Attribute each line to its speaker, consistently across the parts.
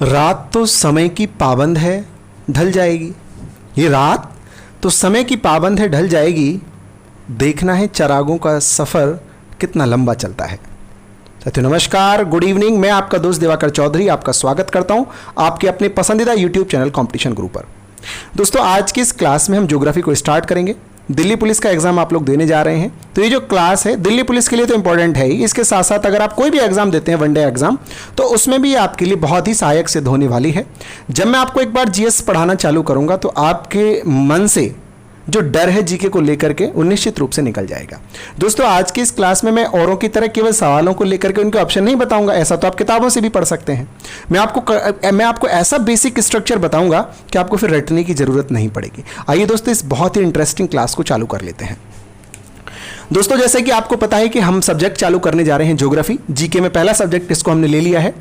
Speaker 1: रात तो समय की पाबंद है, ढल जाएगी। ये रात तो समय की पाबंद है, ढल जाएगी। देखना है चिरागों का सफ़र कितना लंबा चलता है। साथियों नमस्कार, गुड इवनिंग। मैं आपका दोस्त दिवाकर चौधरी आपका स्वागत करता हूं आपके अपने पसंदीदा यूट्यूब चैनल कंपटीशन गुरु पर। दोस्तों आज की इस क्लास में हम ज्योग्राफी को स्टार्ट करेंगे। दिल्ली पुलिस का एग्जाम आप लोग देने जा रहे हैं, तो ये जो क्लास है दिल्ली पुलिस के लिए तो इंपॉर्टेंट है ही। इसके साथ साथ अगर आप कोई भी एग्जाम देते हैं, वनडे एग्जाम, तो उसमें भी आपके लिए बहुत ही सहायक सिद्ध होने वाली है। जब मैं आपको एक बार जीएस पढ़ाना चालू करूंगा तो आपके मन से जो डर है जीके को लेकर के वो निश्चित रूप से निकल जाएगा। दोस्तों आज की इस क्लास में मैं औरों की तरह केवल सवालों को लेकर के उनके ऑप्शन नहीं बताऊंगा, ऐसा तो आप किताबों से भी पढ़ सकते हैं। मैं आपको ऐसा बेसिक स्ट्रक्चर बताऊंगा कि आपको फिर रटने की जरूरत नहीं पड़ेगी। आइए दोस्तों इस बहुत ही इंटरेस्टिंग क्लास को चालू कर लेते हैं। दोस्तों जैसे कि आपको पता है कि हम सब्जेक्ट चालू करने जा रहे हैं ज्योग्राफी। जीके में पहला सब्जेक्ट इसको हमने ले लिया है,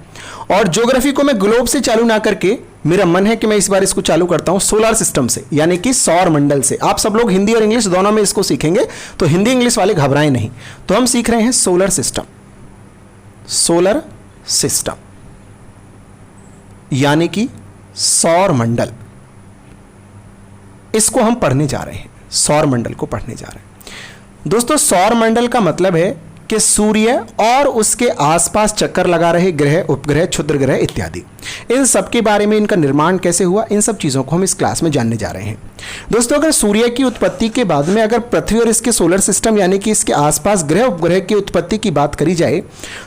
Speaker 1: और ज्योग्राफी को मैं ग्लोब से चालू ना करके मेरा मन है कि मैं इस बार इसको चालू करता हूं सोलर सिस्टम से, यानी कि सौर मंडल से। आप सब लोग हिंदी और इंग्लिश दोनों में इसको सीखेंगे, तो हिंदी इंग्लिश वाले घबराएं नहीं। तो हम सीख रहे हैं सोलर सिस्टम, सोलर सिस्टम यानी कि सौर मंडल। इसको हम पढ़ने जा रहे हैं, सौर मंडल को पढ़ने जा रहे हैं। दोस्तों सौर मंडल का मतलब है कि सूर्य और उसके आसपास चक्कर लगा रहे ग्रह, उपग्रह, क्षुद्र ग्रह इत्यादि, इन सब के बारे में, इनका निर्माण कैसे हुआ, इन सब चीज़ों को हम इस क्लास में जानने जा रहे हैं। दोस्तों अगर सूर्य की उत्पत्ति के बाद में अगर पृथ्वी और इसके सोलर सिस्टम यानी कि इसके आसपास ग्रह उपग्रह की उत्पत्ति की बात करी जाए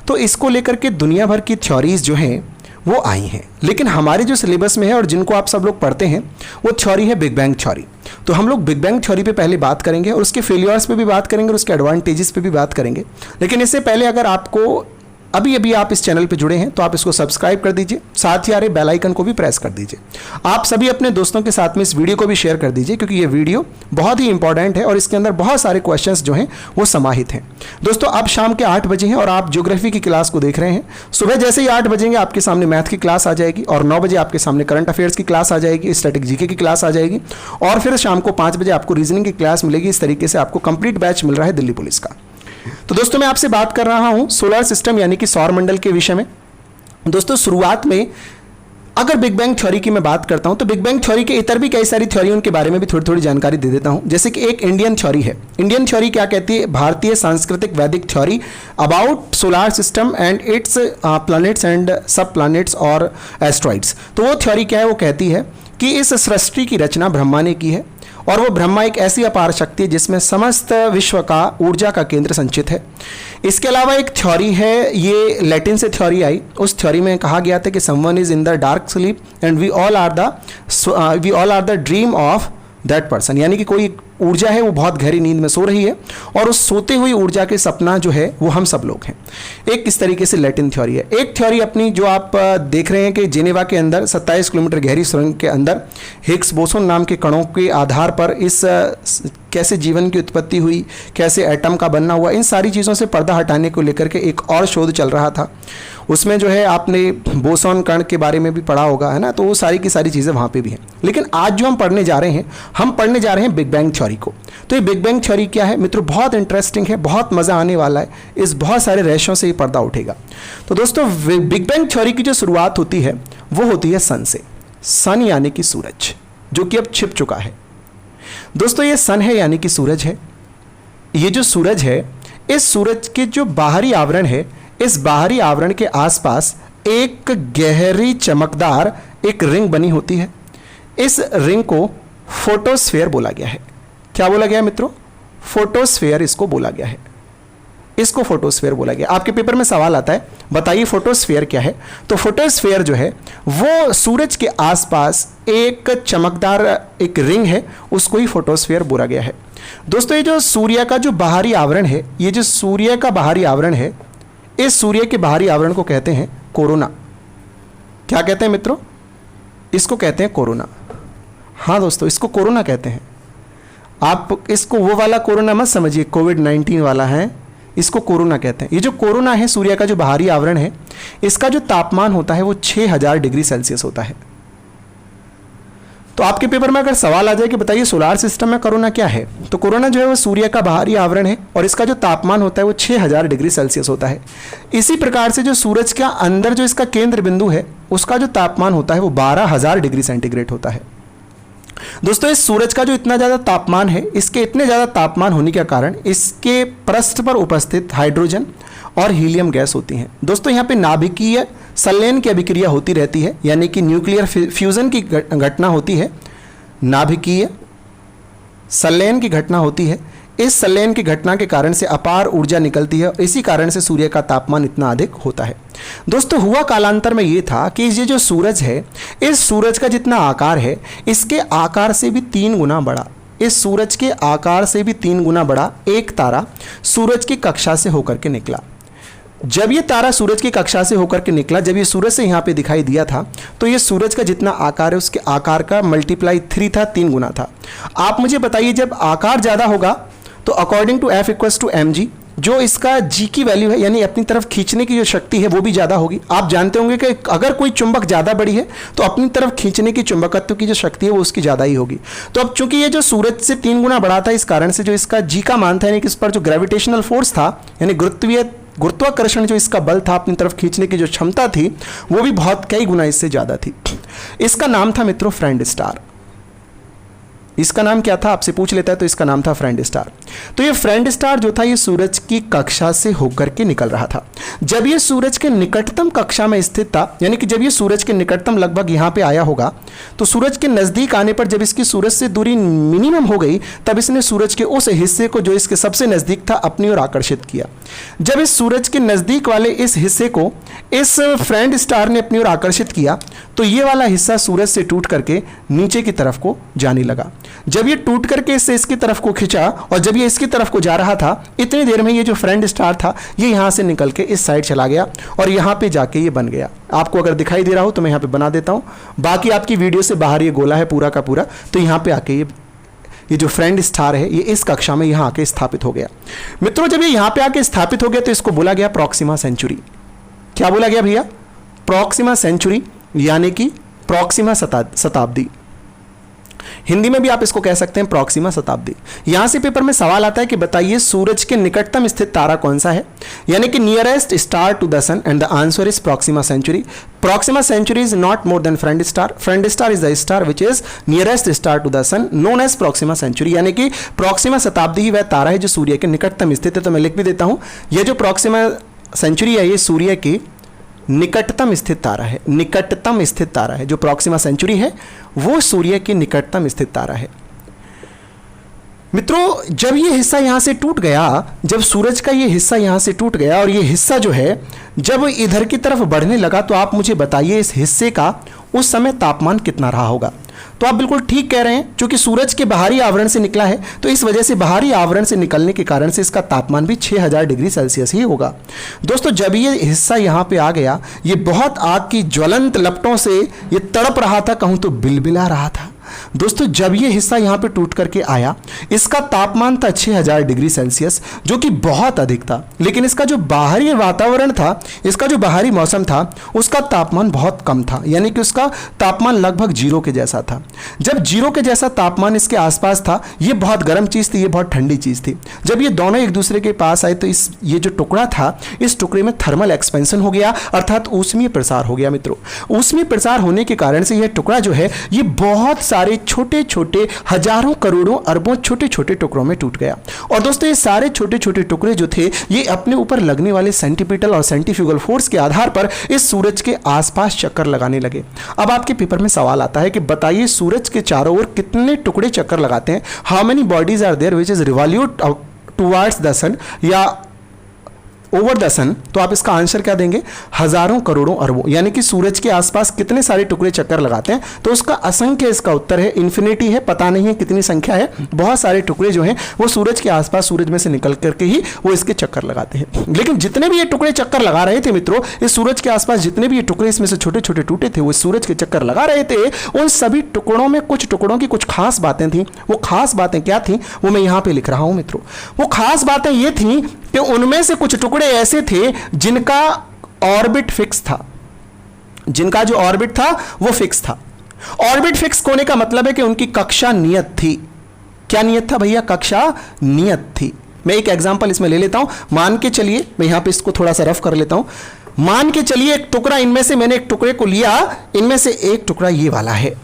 Speaker 1: तो इसको लेकर के दुनिया भर की थ्योरीज जो हैं वो आई हैं, लेकिन हमारे जो सिलेबस में है और जिनको आप सब लोग पढ़ते हैं वो थ्योरी है बिग बैंग थ्योरी। तो हम लोग बिग बैंग थ्योरी पे पहले बात करेंगे और उसके फेलियर्स पे भी बात करेंगे और उसके एडवांटेजेस पे भी बात करेंगे। लेकिन इससे पहले अगर आपको अभी आप इस चैनल पे जुड़े हैं तो आप इसको सब्सक्राइब कर दीजिए, साथ ही आ रहे बेल आइकन को भी प्रेस कर दीजिए। आप सभी अपने दोस्तों के साथ में इस वीडियो को भी शेयर कर दीजिए, क्योंकि ये वीडियो बहुत ही इंपॉर्टेंट है और इसके अंदर बहुत सारे क्वेश्चंस जो हैं वो समाहित हैं। दोस्तों अब शाम के 8 बजे हैं और आप ज्योग्राफी की क्लास को देख रहे हैं। सुबह जैसे ही 8 बजेंगे आपके सामने मैथ की क्लास आ जाएगी, और 9 बजे आपके सामने करंट अफेयर्स की क्लास आ जाएगी, स्टैटिक जीके की क्लास आ जाएगी, और फिर शाम को 5 बजे आपको रीजनिंग की क्लास मिलेगी। इस तरीके से आपको कंप्लीट बैच मिल रहा है दिल्ली पुलिस का। तो दोस्तों मैं आपसे बात कर रहा हूं सोलर सिस्टम यानी कि सौर मंडल के विषय में। दोस्तों शुरुआत में अगर बिग बैंग थ्योरी की मैं बात करता हूं तो बिग बैंग थ्योरी के इतर भी कई सारी थ्योरी उनके बारे में भी थोड़ी थोड़ी जानकारी दे देता हूं। जैसे कि एक इंडियन थ्योरी है। इंडियन थ्योरी क्या कहती है? भारतीय सांस्कृतिक वैदिक theory about solar system and it's planets and सब प्लैनेट्स और एस्ट्रॉइड्स। तो वो थ्योरी क्या है? वो कहती है कि इस सृष्टि की रचना ब्रह्मा ने की है, और वो ब्रह्मा एक ऐसी अपार शक्ति है जिसमें समस्त विश्व का ऊर्जा का केंद्र संचित है। इसके अलावा एक थ्योरी है, ये लैटिन से थ्योरी आई। उस थ्योरी में कहा गया था कि someone is in the dark sleep and we all are the dream of that person, यानी कि कोई ऊर्जा है वो बहुत गहरी नींद में सो रही है और उस सोते हुई ऊर्जा के सपना जो है वो हम सब लोग हैं। एक इस तरीके से लैटिन थ्योरी है। एक थ्योरी अपनी जो आप देख रहे हैं कि जेनेवा के अंदर 27 किलोमीटर गहरी सुरंग के अंदर हिग्स बोसोन नाम के कणों के आधार पर इस कैसे जीवन की उत्पत्ति हुई, कैसे एटम का बनना हुआ, इन सारी चीज़ों से पर्दा हटाने को लेकर के एक और शोध चल रहा था। उसमें जो है आपने बोसोन कण के बारे में भी पढ़ा होगा, है ना। तो वो सारी की सारी चीज़ें वहाँ पे भी हैं। लेकिन आज जो हम पढ़ने जा रहे हैं, हम पढ़ने जा रहे हैं बिग बैंग थ्योरी को। तो ये बिग बैंग थ्योरी क्या है मित्रों? बहुत इंटरेस्टिंग है, बहुत मज़ा आने वाला है। इस बहुत सारे रहस्यों से ये पर्दा उठेगा। तो दोस्तों बिग बैंग थ्योरी की जो शुरुआत होती है वो होती है सन से। सन यानी कि सूरज, जो कि अब छिप चुका है। दोस्तों ये सन है यानी कि सूरज है। ये जो सूरज है, इस सूरज के जो बाहरी आवरण है, इस बाहरी आवरण के आसपास एक गहरी चमकदार एक रिंग बनी होती है। इस रिंग को फोटोस्फीयर बोला गया है। क्या बोला गया है मित्रों? फोटोस्फीयर इसको बोला गया है। इसको फोटोस्फीयर बोला गया। आपके पेपर में सवाल आता है, बताइए फोटोस्फीयर क्या है? तो फोटोस्फीयर जो है वो सूरज के आसपास एक चमकदार एक रिंग है, उसको ही फोटोस्फीयर बोला गया है। दोस्तों ये जो सूर्य का जो बाहरी आवरण है, ये जो सूर्य का बाहरी आवरण है, इस सूर्य के बाहरी आवरण को कहते हैं कोरोना। क्या कहते हैं मित्रों? इसको कहते हैं कोरोना। हाँ दोस्तों, इसको कोरोना कहते हैं। आप इसको वो वाला कोरोना मत समझिए, कोविड-19 वाला है, इसको कोरोना कहते हैं। ये जो कोरोना है, सूर्य का जो बाहरी आवरण है, इसका जो तापमान होता है वो 6000 डिग्री सेल्सियस होता है। तो आपके पेपर में अगर सवाल आ जाए कि बताइए सोलर सिस्टम में कोरोना क्या है, तो कोरोना जो है वो सूर्य का बाहरी आवरण है और इसका जो तापमान होता है वो 6000 डिग्री सेल्सियस होता है। इसी प्रकार से जो सूरज का अंदर जो इसका केंद्र बिंदु है उसका जो तापमान होता है वो 12,000 डिग्री सेंटीग्रेड होता है। दोस्तों इस सूरज का जो इतना ज़्यादा तापमान है, इसके इतने ज़्यादा तापमान होने के कारण इसके पृष्ठ पर उपस्थित हाइड्रोजन और हीलियम गैस होती हैं। दोस्तों यहाँ पे नाभिकीय संलयन की अभिक्रिया होती रहती है, यानी कि न्यूक्लियर फ्यूजन की घटना होती है, नाभिकीय संलयन की घटना होती है। इस संलयन की घटना के कारण से अपार ऊर्जा निकलती है और इसी कारण से सूर्य का तापमान इतना अधिक होता है। दोस्तों हुआ कालांतर में ये था कि ये जो सूरज है, इस सूरज का जितना आकार है, इसके आकार से भी 3 गुना बड़ा, इस सूरज के आकार से भी 3 गुना बड़ा एक तारा सूरज की कक्षा से होकर के निकला। जब ये तारा सूरज की कक्षा से होकर के निकला, जब ये सूरज से यहाँ पे दिखाई दिया था, तो ये सूरज का जितना आकार है उसके आकार का मल्टीप्लाई 3 था, 3 गुना था। आप मुझे बताइए, जब आकार ज़्यादा होगा तो अकॉर्डिंग टू F = mg, जो इसका g की वैल्यू है, यानी अपनी तरफ खींचने की जो शक्ति है वो भी ज़्यादा होगी। आप जानते होंगे कि अगर कोई चुंबक ज़्यादा बड़ी है तो अपनी तरफ खींचने की चुंबकत्व की जो शक्ति है वो उसकी ज़्यादा ही होगी। तो अब चूंकि ये जो सूरज से 3 गुना बड़ा था, इस कारण से जो इसका g का मान था, यानी कि इस पर जो ग्रेविटेशनल फोर्स था, यानी गुरुत्वाकर्षण जो इसका बल था, अपनी तरफ खींचने की जो क्षमता थी, वो भी बहुत कई गुना इससे ज़्यादा थी। इसका नाम था मित्रों फ्रेंड स्टार। इसका नाम क्या था, आपसे पूछ लेता है तो इसका नाम था फ्रेंड स्टार। तो ये फ्रेंड स्टार जो था, ये सूरज की कक्षा से होकर के निकल रहा था। जब ये सूरज के निकटतम कक्षा में स्थित था, यानी कि जब ये सूरज के निकटतम लगभग यहाँ पे आया होगा, तो सूरज के नज़दीक आने पर जब इसकी सूरज से दूरी मिनिमम हो गई, तब इसने सूरज के उस हिस्से को जो इसके सबसे नज़दीक था अपनी ओर आकर्षित किया। जब इस सूरज के नज़दीक वाले इस हिस्से को इस फ्रेंड स्टार ने अपनी ओर आकर्षित किया, तो ये वाला हिस्सा सूरज से टूट करके नीचे की तरफ को जाने लगा। जब ये टूट करके इससे इसकी तरफ को खिंचा और जब ये इसकी तरफ को जा रहा था, इतनी देर में ये जो फ्रेंड स्टार था ये यहाँ से निकल के इस साइड चला गया और यहाँ पे जाके ये बन गया। आपको अगर दिखाई दे रहा हो तो मैं यहाँ पे बना देता हूँ। बाकी आपकी वीडियो से बाहर ये गोला है पूरा का पूरा, तो यहाँ पे आके ये जो फ्रेंड स्टार है ये इस कक्षा में यहाँ आके स्थापित हो गया। मित्रों जब ये यहाँ पे आके स्थापित हो गया तो इसको बोला गया प्रॉक्सिमा सेंचुरी। क्या बोला गया भैया? प्रॉक्सिमा सेंचुरी, यानी कि प्रॉक्सिमा शताब्दी। हिंदी में भी आप इसको कह सकते हैं प्रॉक्सिमा शताब्दी। यहां से पेपर में सवाल आता है कि बताइए सूरज के निकटतम स्थित तारा कौन सा है, यानी कि nearest star to the sun, and the answer is Proxima Centauri. Proxima Centauri is not more than friend star. Friend star is the star which is nearest star to the sun, known as Proxima Centauri, यानी कि Proxima शताब्दी ही वह तारा है जो सूर्य के निकटतम स्थित है। तो मैं लिख भी देता हूं, यह जो प्रॉक्सिमा सेंचुरी है ये सूर्य की निकटतम स्थित तारा है। निकटतम स्थित तारा है जो प्रॉक्सिमा सेंचुरी है, वो सूर्य की निकटतम स्थित तारा है। मित्रों जब ये हिस्सा यहां से टूट गया, जब सूरज का ये हिस्सा यहां से टूट गया और ये हिस्सा जो है जब इधर की तरफ बढ़ने लगा, तो आप मुझे बताइए इस हिस्से का उस समय तापमान कितना रहा होगा? तो आप बिल्कुल ठीक कह रहे हैं, क्योंकि सूरज के बाहरी आवरण से निकला है तो इस वजह से बाहरी आवरण से निकलने के कारण से इसका तापमान भी 6000 डिग्री सेल्सियस ही होगा। दोस्तों जब ये हिस्सा यहाँ पे आ गया, ये बहुत आग की ज्वलंत लपटों से ये तड़प रहा था, कहूँ तो बिलबिला रहा था। दोस्तों जब ये हिस्सा यहाँ पे टूट करके आया, इसका तापमान था 6000 डिग्री सेल्सियस, जो कि बहुत अधिक था। लेकिन इसका जो बाहरी वातावरण था, इसका जो बाहरी मौसम था, उसका तापमान बहुत कम था, यानी कि उसका तापमान लगभग 0 के जैसा था। जब 0 के जैसा तापमान इसके आसपास था, ये बहुत गर्म चीज़ थी, ये बहुत ठंडी चीज़ थी। जब ये दोनों एक दूसरे के पास आए तो ये जो टुकड़ा था, इस टुकड़े में थर्मल एक्सपेंशन हो गया, अर्थात ऊष्मीय प्रसार हो गया। मित्रों ऊष्मीय प्रसार होने के कारण से यह टुकड़ा जो है ये बहुत सारे छोटे छोटे हजारों करोड़ों अरबों छोटे छोटे टुकड़ों में टूट गया। और दोस्तों ये सारे छोटे छोटे टुकड़े जो थे, ये अपने ऊपर लगने वाले सेंटीपिटल और सेंट्रीफ्यूगल फोर्स के आधार पर इस सूरज के आसपास चक्कर लगाने लगे। अब आपके पेपर में सवाल आता है कि बताइए सूरज के चारों ओर कितने टुकड़े चक्कर लगाते हैं? How many bodies are there which is revolute towards the sun या ओवर द सन? तो आप इसका आंसर क्या देंगे? हजारों करोड़ों अरबों, यानी कि सूरज के आसपास कितने सारे टुकड़े चक्कर लगाते हैं? तो उसका असंख्य इसका उत्तर है, इन्फिनिटी है, पता नहीं है कितनी संख्या है। बहुत सारे टुकड़े जो हैं वो सूरज के आसपास, सूरज में से निकल करके ही वो इसके चक्कर लगाते हैं। लेकिन जितने भी ये टुकड़े चक्कर लगा रहे थे मित्रों, इस सूरज के आसपास जितने भी ये टुकड़े इसमें से छोटे छोटे टूटे थे, वो सूरज के चक्कर लगा रहे थे। उन सभी टुकड़ों में कुछ टुकड़ों की कुछ खास बातें थी। वो खास बातें क्या थी वो मैं यहाँ पे लिख रहा हूँ मित्रों। वो खास बातें ये थी कि उनमें से कुछ टुकड़े ऐसे थे जिनका ऑर्बिट फिक्स था, जिनका जो ऑर्बिट था वो फिक्स था। ऑर्बिट फिक्स होने का मतलब है कि उनकी कक्षा नियत थी। क्या नियत था भैया? कक्षा नियत थी। मैं एक एग्जांपल इसमें ले लेता हूं। मान के चलिए, मैं यहां पे इसको थोड़ा सा रफ कर लेता हूं। मान के चलिए एक टुकड़ा, इनमें से मैंने एक टुकड़े को लिया, इनमें से एक टुकड़ा ये वाला है।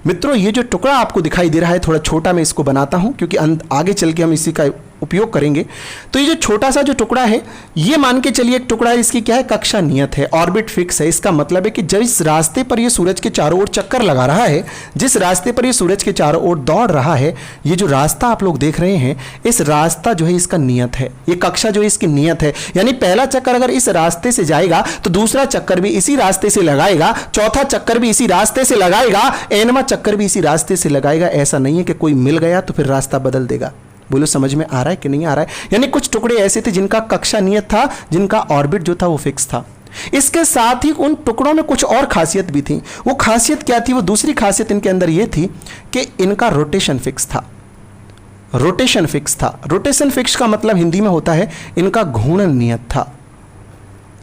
Speaker 1: मित्रों ये जो टुकड़ा आपको दिखाई दे रहा है, थोड़ा छोटा मैं इसको बनाता हूं क्योंकि आगे चल के हम इसी का उपयोग करेंगे। तो ये जो छोटा सा जो टुकड़ा है, ये मान के चलिए एक टुकड़ा है, इसकी क्या है, कक्षा नियत है, ऑर्बिट फिक्स है। इसका मतलब है कि जिस रास्ते पर ये सूरज के चारों ओर चक्कर लगा रहा है, जिस रास्ते पर ये सूरज के चारों ओर दौड़ रहा है, ये जो रास्ता आप लोग देख रहे हैं, इस रास्ता जो है इसका नियत है, ये कक्षा जो है इसकी नियत है। यानी पहला चक्कर अगर इस रास्ते से जाएगा तो दूसरा चक्कर भी इसी रास्ते से लगाएगा, चौथा चक्कर भी इसी रास्ते से लगाएगा, एनवां चक्कर भी इसी रास्ते से लगाएगा। ऐसा नहीं है कि कोई मिल गया तो फिर रास्ता बदल देगा। बोलो समझ में आ रहा है कि नहीं आ रहा है? यानी कुछ टुकड़े ऐसे थे जिनका कक्षा नियत था, जिनका ऑर्बिट जो था वो फिक्स था। इसके साथ ही उन टुकड़ों में कुछ और खासियत भी थी। वो खासियत क्या थी? वो दूसरी खासियत इनके अंदर ये थी कि इनका रोटेशन फिक्स था। रोटेशन फिक्स था। रोटेशन फिक्स का मतलब हिंदी में होता है इनका घूर्णन नियत था।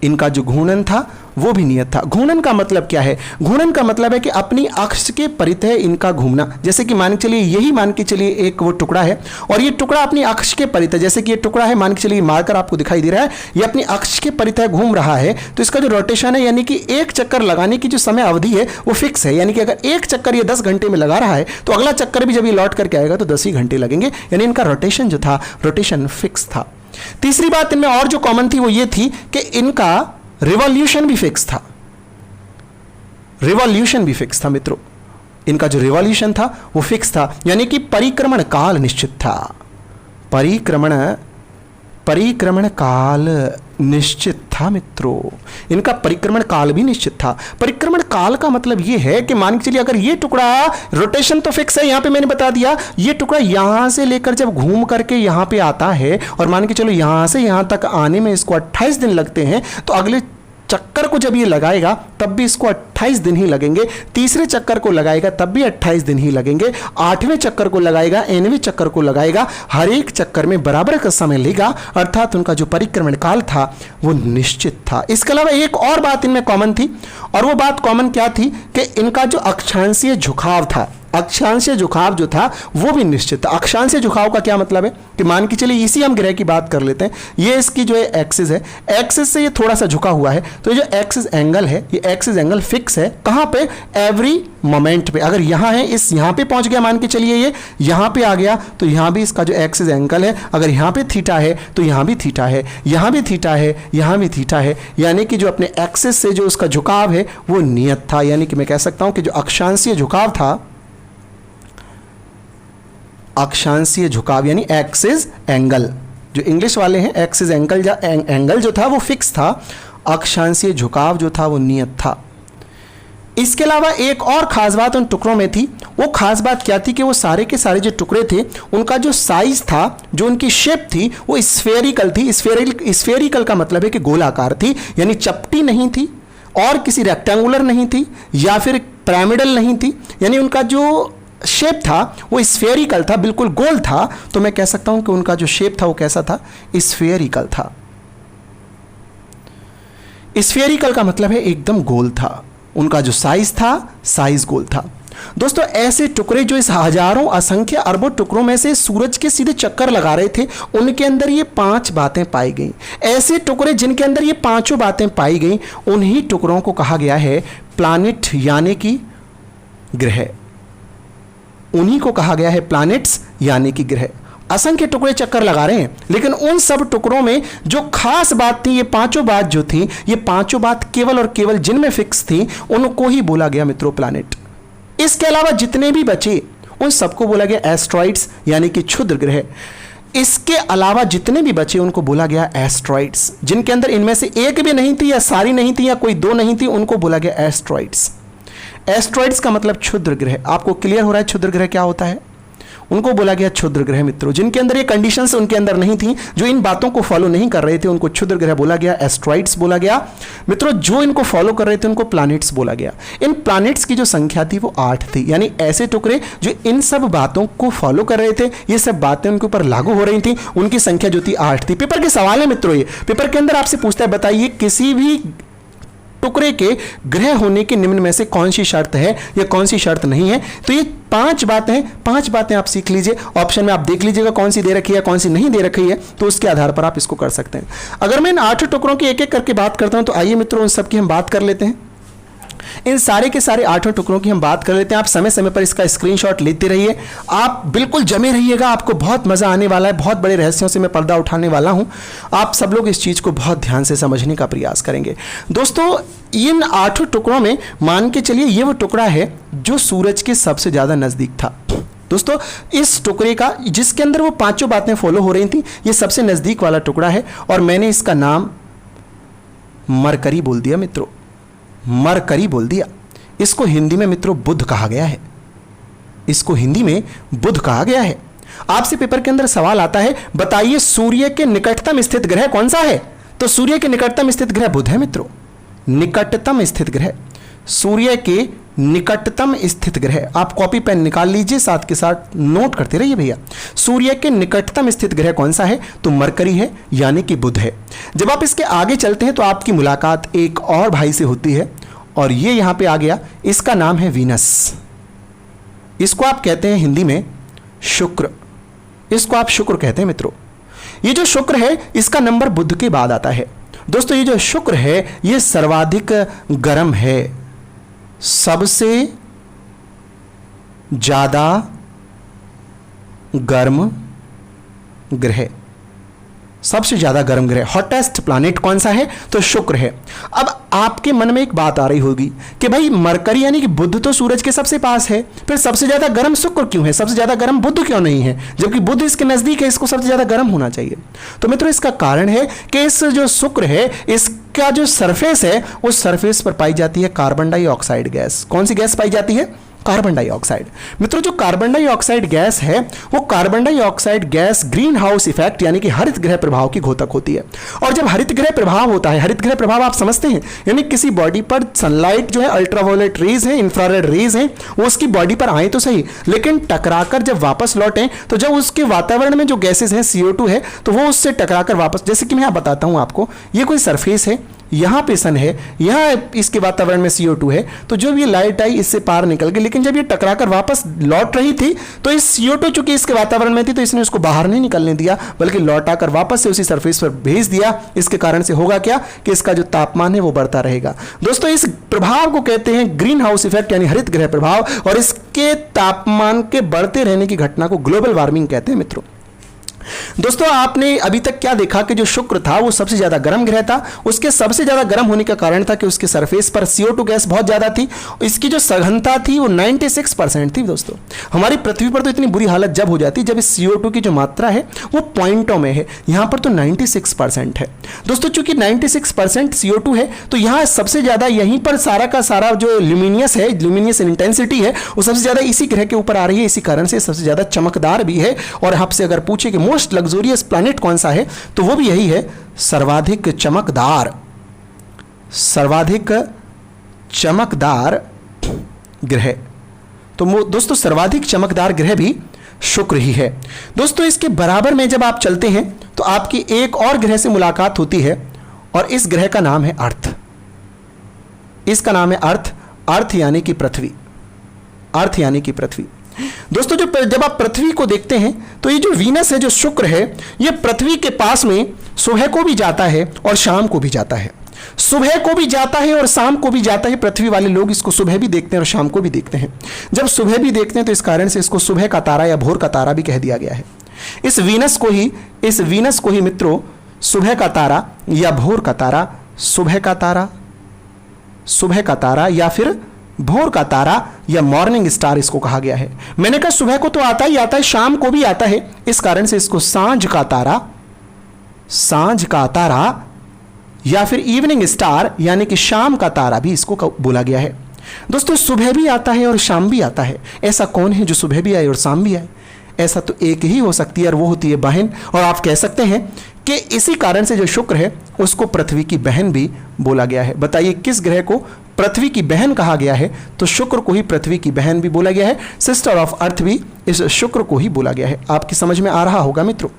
Speaker 1: इनका जो घूर्णन था वो भी नियत था। घूर्णन का मतलब क्या है? घूर्णन का मतलब है कि अपनी अक्ष के परितः इनका घूमना। जैसे कि मान के चलिए, यही मान के चलिए एक वो टुकड़ा है और ये टुकड़ा अपनी अक्ष के परितः, जैसे कि ये टुकड़ा है, मान के चलिए मार्कर आपको दिखाई दे रहा है, ये अपनी अक्ष के परितः घूम रहा है, तो इसका जो रोटेशन है, यानी कि एक चक्कर लगाने की जो समय अवधि है वो फिक्स है। यानी कि अगर एक चक्कर ये 10 घंटे में लगा रहा है तो अगला चक्कर भी जब ये लौट करके आएगा तो 10 ही घंटे लगेंगे। यानी इनका रोटेशन जो था, रोटेशन फिक्स था। तीसरी बात इनमें और जो कॉमन थी वो ये थी कि इनका रिवॉल्यूशन भी फिक्स था। रिवॉल्यूशन भी फिक्स था मित्रों। इनका जो रिवॉल्यूशन था वो फिक्स था, यानी कि परिक्रमण काल निश्चित था। परिक्रमण काल निश्चित था मित्रों। इनका परिक्रमण काल भी निश्चित था। परिक्रमण काल का मतलब ये है कि मान के चलिए अगर ये टुकड़ा, रोटेशन तो फिक्स है, यहां पे मैंने बता दिया, ये टुकड़ा यहां से लेकर जब घूम करके यहां पे आता है और मान के चलो यहां से यहां तक आने में इसको 28 दिन लगते हैं, तो अगले चक्कर को जब ये लगाएगा तब भी इसको 28 दिन ही लगेंगे। तीसरे चक्कर को लगाएगा तब भी 28 दिन ही लगेंगे। 8वें चक्कर को लगाएगा, 9वें चक्कर को लगाएगा, हर एक चक्कर में बराबर का समय लेगा। अर्थात उनका जो परिक्रमण काल था वो निश्चित था। इसके अलावा एक और बात इनमें कॉमन थी, और वो बात कॉमन क्या थी कि इनका जो अक्षांशीय झुकाव था, अक्षांशीय झुकाव जो था वो भी निश्चित था। अक्षांशीय झुकाव का क्या मतलब है कि मान के चलिए इसी हम ग्रह की बात कर लेते हैं। ये इसकी जो है एक्सिस है, एक्सिस से ये थोड़ा सा झुका हुआ है, तो ये जो एक्सिस एंगल है, ये एक्सिस एंगल फिक्स है। कहां पे? एवरी मोमेंट पे। अगर यहां है, इस यहां पे पहुंच गया, मान के चलिए ये यहां पे आ गया, तो यहां भी इसका जो एक्सिस एंगल है, अगर यहां पे थीटा है तो यहां भी थीटा है, यहां भी थीटा है, यहां भी थीटा है। यानी कि जो अपने एक्सिस से जो उसका झुकाव है वो नियत था। यानी कि मैं कह सकता हूं कि जो अक्षांशीय झुकाव था, अक्षांशीय झुकाव यानी एक्सिस एंगल, जो इंग्लिश वाले हैं एक्सिस एंगल एंगल जो था वो फिक्स था, अक्षांशीय झुकाव जो था वो नियत था। इसके अलावा एक और खास बात उन टुकड़ों में थी। वो खास बात क्या थी कि वो सारे के सारे जो टुकड़े थे उनका जो साइज था, जो उनकी शेप थी वो स्फेरिकल थी। स्फेरिकल का मतलब है कि गोलाकार थी, यानी चपटी नहीं थी और किसी रेक्टेंगुलर नहीं थी या फिर पिरामिडल नहीं थी। यानी उनका जो शेप था वो स्फेरिकल था, बिल्कुल गोल था। तो मैं कह सकता हूं कि उनका जो शेप था वो कैसा था? स्फेरिकल था। स्फेरिकल का मतलब है एकदम गोल था। उनका जो साइज था, साइज गोल था। दोस्तों ऐसे टुकड़े जो इस हजारों, असंख्य, अरबों टुकड़ों में से सूरज के सीधे चक्कर लगा रहे थे, उनके अंदर ये 5 बातें पाई गई। ऐसे टुकड़े जिनके अंदर ये 5 बातें पाई गई, उन्हीं टुकड़ों को कहा गया है प्लैनेट, यानी कि ग्रह। उन्हीं को कहा गया है प्लैनेट्स यानी कि ग्रह। असंख्य टुकड़े चक्कर लगा रहे हैं, लेकिन उन सब टुकड़ों में जो खास बात थी, ये 5 बात जो थी, ये 5 बात केवल और केवल जिनमें फिक्स थी, उनको ही बोला गया मित्रों प्लैनेट। इसके अलावा जितने भी बचे उन सबको बोला गया एस्ट्रॉइड्स यानी कि क्षुद्र ग्रह। इसके अलावा जितने भी बचे उनको बोला गया एस्ट्रॉइड्स। जिनके अंदर इनमें से एक भी नहीं थी या सारी नहीं थी या कोई 2 नहीं थी, उनको बोला गया एस्ट्रॉइड्स। एस्ट्रॉइड्स का मतलब क्षुद्र ग्रह। आपको क्लियर हो रहा है क्षुद्र ग्रह क्या होता है? उनको बोला गया क्षुद्र ग्रह मित्रों। जिनके अंदर ये कंडीशंस उनके अंदर नहीं थी, जो इन बातों को फॉलो नहीं कर रहे थे, उनको क्षुद्र ग्रह बोला गया, एस्ट्रॉइड्स बोला गया। मित्रों जो इनको फॉलो कर रहे थे उनको प्लैनेट्स बोला गया। इन प्लैनेट्स की जो संख्या थी वो 8 थी। यानी ऐसे टुकड़े जो इन सब बातों को फॉलो कर रहे थे, ये सब बातें उनके ऊपर लागू हो रही थी, उनकी संख्या जो थी 8 थी। पेपर के सवाल है मित्रों, ये पेपर के अंदर आपसे पूछता है, बताइए किसी भी टुकड़े के ग्रह होने की निम्न में से कौन सी शर्त है या कौन सी शर्त नहीं है। तो ये 5 बातें आप सीख लीजिए। ऑप्शन में आप देख लीजिएगा कौन सी दे रखी है कौन सी नहीं दे रखी है, तो उसके आधार पर आप इसको कर सकते हैं। अगर मैं इन 8 टुकड़ों की एक एक करके बात करता हूं तो आइए मित्रों उन सब की हम बात कर लेते हैं। इन सारे के सारे 8 टुकड़ों की हम बात कर लेते हैं। आप समय समय पर इसका स्क्रीनशॉट लेते रहिए, आप बिल्कुल जमे रहिएगा, आपको बहुत मजा आने वाला है। बहुत बड़े रहस्यों से मैं पर्दा उठाने वाला हूं, आप सब लोग इस चीज को बहुत ध्यान से समझने का प्रयास करेंगे। दोस्तों इन 8 टुकड़ों में मान के चलिए ये वो टुकड़ा है जो सूरज के सबसे ज्यादा नजदीक था। दोस्तों इस टुकड़े का जिसके अंदर वो 5 बातें फॉलो हो रही थी, ये सबसे नजदीक वाला टुकड़ा है और मैंने इसका नाम मरकरी बोल दिया मित्रों, मरकरी बोल दिया। इसको हिंदी में मित्रों बुध कहा गया है, इसको हिंदी में बुध कहा गया है। आपसे पेपर के अंदर सवाल आता है, बताइए सूर्य के निकटतम स्थित ग्रह कौन सा है? तो सूर्य के निकटतम स्थित ग्रह बुध है मित्रों, निकटतम स्थित ग्रह, सूर्य के निकटतम स्थित ग्रह। आप कॉपी पेन निकाल लीजिए, साथ के साथ नोट करते रहिए भैया। सूर्य के निकटतम स्थित ग्रह कौन सा है? तो मरकरी है, यानी कि बुध है। जब आप इसके आगे चलते हैं तो आपकी मुलाकात एक और भाई से होती है और ये यहां पे आ गया, इसका नाम है वीनस। इसको आप कहते हैं हिंदी में शुक्र, इसको आप शुक्र कहते हैं मित्रों। ये जो शुक्र है इसका नंबर बुध के बाद आता है। दोस्तों ये जो शुक्र है ये सर्वाधिक गर्म है, सबसे ज्यादा गर्म ग्रह, सबसे ज्यादा गर्म ग्रह, हॉटेस्ट प्लैनेट कौन सा है? तो शुक्र है। अब आपके मन में एक बात आ रही होगी कि भाई मरकरी यानी कि बुध तो सूरज के सबसे पास है, फिर सबसे ज्यादा गर्म शुक्र क्यों है, सबसे ज्यादा गर्म बुध क्यों नहीं है, जबकि बुध इसके नजदीक है, इसको सबसे ज्यादा गर्म होना चाहिए। तो मित्रों इसका कारण है कि इस जो शुक्र है इसका जो सरफेस है उस सरफेस पर पाई जाती है कार्बन डाइऑक्साइड गैस। कौन सी गैस पाई जाती है? Carbon dioxide. मित्रों जो कार्बन डाइऑक्साइड गैस है वो carbon dioxide gas green house effect यानी कि हरित गृह प्रभाव की घोतक होती है। और जब हरित गृह प्रभाव होता है, हरित गृह प्रभाव आप समझते हैं, यानी किसी बॉडी पर सनलाइट जो है, अल्ट्रावायलेट रेज है, इंफ्रारेड रेज है, वो उसकी बॉडी पर आए तो सही, लेकिन टकराकर जब वापस लौटें तो जब उसके वातावरण में जो गैसेस हैं CO2 है तो वो उससे टकराकर वापस, जैसे कि मैं यहाँ बताता हूँ आपको, ये कोई सरफेस है, यहाँ पे सन है, यहाँ इसके वातावरण में CO2 है, तो जब ये लाइट आई इससे पार निकल गई, लेकिन जब ये टकराकर वापस लौट रही थी तो इस CO2 चूंकि इसके वातावरण में थी तो इसने उसको बाहर नहीं निकलने दिया बल्कि लौटाकर वापस से उसी सरफेस पर भेज दिया। इसके कारण से होगा क्या कि इसका जो तापमान है वो बढ़ता रहेगा। दोस्तों इस प्रभाव को कहते हैं ग्रीन हाउस इफेक्ट यानी हरित गृह प्रभाव, और इसके तापमान के बढ़ते रहने की घटना को ग्लोबल वार्मिंग कहते हैं मित्रों। दोस्तों आपने अभी तक क्या देखा कि जो शुक्र था वो सबसे ज्यादा गर्म ग्रह था। उसके सबसे ज्यादा गर्म होने का कारण था कि उसके सरफेस पर CO2 गैस बहुत ज्यादा थी। इसकी जो सघनता थी वो 96% थी। दोस्तों हमारी पृथ्वी पर तो इतनी बुरी हालत जब हो जाती है जब इस CO2 की जो मात्रा है वो पॉइंटों में है, यहां पर तो 96% है। दोस्तों चूंकि 96% CO2 है तो यहां सबसे ज्यादा यहीं पर सारा का सारा जो ल्यूमिनियस है, ल्यूमिनियस इंटेंसिटी है, वो सबसे ज्यादा इसी ग्रह के ऊपर आ रही है। इसी कारण से सबसे ज्यादा चमकदार भी है। और आपसे अगर पूछे कि मोस्ट लग्जूरियस प्लैनेट कौन सा है तो वो भी यही है, सर्वाधिक चमकदार, सर्वाधिक चमकदार ग्रह। तो दोस्तों सर्वाधिक चमकदार ग्रह भी शुक्र ही है। दोस्तों इसके बराबर में जब आप चलते हैं तो आपकी एक और ग्रह से मुलाकात होती है और इस ग्रह का नाम है अर्थ। इसका नाम है अर्थ, अर्थ यानी कि पृथ्वी, अर्थ यानी कि पृथ्वी। दोस्तों जब आप पृथ्वी को देखते हैं तो ये जो वीनस है, जो शुक्र है, ये पृथ्वी के पास में सुबह को भी जाता है और शाम को भी जाता है, सुबह को भी जाता है और शाम को भी जाता है। पृथ्वी वाले लोग इसको सुबह भी देखते हैं और शाम को भी देखते हैं। जब सुबह भी देखते हैं तो इस कारण से इसको सुबह का तारा या भोर का तारा भी कह दिया गया है। इस वीनस को ही मित्रों सुबह का तारा या भोर का तारा, सुबह का तारा या फिर भोर का तारा या मॉर्निंग स्टार इसको कहा गया है। मैंने कहा सुबह को तो आता ही आता है, शाम को भी आता है, इस कारण से इसको सांझ का तारा या फिर इवनिंग स्टार यानी कि शाम का तारा भी इसको बोला गया है। दोस्तों सुबह भी आता है और शाम भी आता है। ऐसा कौन है जो सुबह भी आए और शाम भी आए? ऐसा तो एक ही हो सकती है और वो होती है बहन। और आप कह सकते हैं कि इसी कारण से जो शुक्र है उसको पृथ्वी की बहन भी बोला गया है। बताइए किस ग्रह को पृथ्वी की बहन कहा गया है? तो शुक्र को ही पृथ्वी की बहन भी बोला गया है, सिस्टर ऑफ अर्थ भी इस शुक्र को ही बोला गया है। आपकी समझ में आ रहा होगा मित्रों।